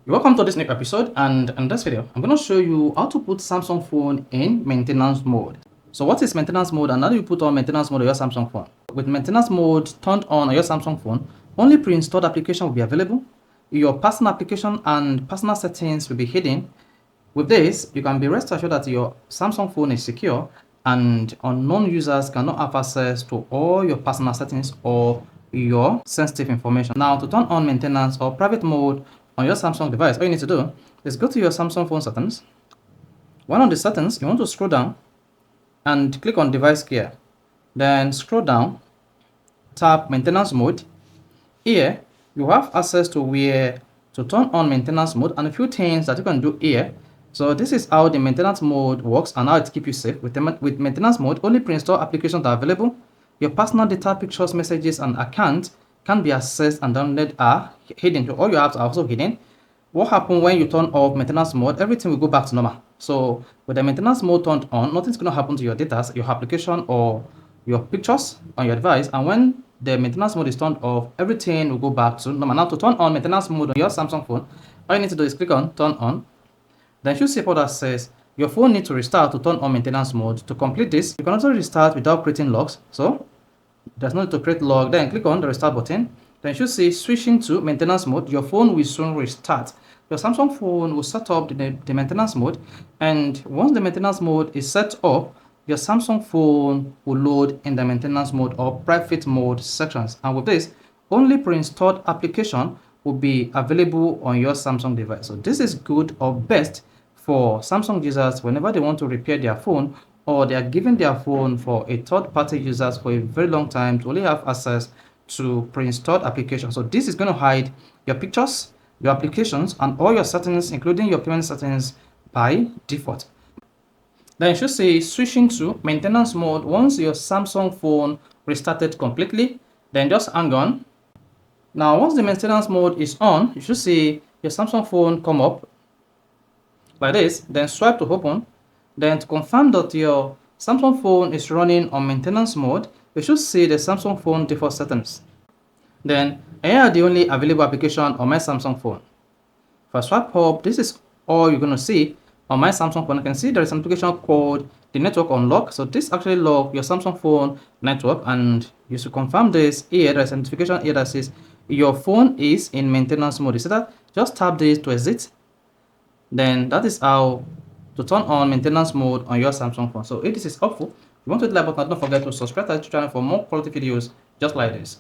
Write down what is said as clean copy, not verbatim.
Welcome to this new episode, and in this video I'm going to show you how to put Samsung phone in maintenance mode. So what is maintenance mode and how do you put on maintenance mode on your Samsung phone? With maintenance mode turned on your Samsung phone, only pre-installed application will be available. Your personal application and personal settings will be hidden. With this, you can be rest assured that your Samsung phone is secure and unknown users cannot have access to all your personal settings or your sensitive information. Now, to turn on maintenance or private mode on your Samsung device, all you need to do is go to your Samsung phone settings. One of the settings, you want to scroll down and click on device care. Then scroll down, tap maintenance mode. Here, you have access to where to turn on maintenance mode and a few things that you can do here. So this is how the maintenance mode works and how it keeps you safe. With maintenance mode, only pre-installed applications are available. Your personal data, pictures, messages, and accounts can be accessed and downloaded are hidden. All your apps are also hidden. What happens when you turn off maintenance mode? Everything will go back to normal. So with the maintenance mode turned on, nothing's going to happen to your data, your application, or your pictures on your device. And when the maintenance mode is turned off, everything will go back to normal. Now to turn on maintenance mode on your Samsung phone, all you need to do is click on turn on. Then you see that says your phone needs to restart to turn on maintenance mode. To complete this, you can also restart without creating logs. So there's no need to create log. Then click on the restart button. Then you see switching to maintenance mode. Your phone will soon restart. Your Samsung phone will set up the maintenance mode, and once the maintenance mode is set up, your Samsung phone will load in the maintenance mode or private mode sections. And with this, only pre-installed application will be available on your Samsung device. So this is good or best for Samsung users whenever they want to repair their phone or they are giving their phone for a third-party users for a very long time to only have access to pre-installed applications. So this is going to hide your pictures, your applications, and all your settings, including your payment settings by default. Then you should say switching to maintenance mode once your Samsung phone restarted completely. Then just hang on. Now once the maintenance mode is on, you should see your Samsung phone come up like this. Then swipe to open. Then to confirm that your Samsung phone is running on maintenance mode, you should see the Samsung phone default settings. Then here are the only available application on my Samsung phone. If I swipe up, this is all you're going to see on my Samsung phone. You can see there is an application called the network unlock. So this actually lock your Samsung phone network, and you should confirm this here. There is a notification here that says your phone is in maintenance mode. You see that? Just tap this to exit. Then that is how to turn on maintenance mode on your Samsung phone. So if this is helpful, if you want to hit the like button, don't forget to subscribe to the channel for more quality videos just like this.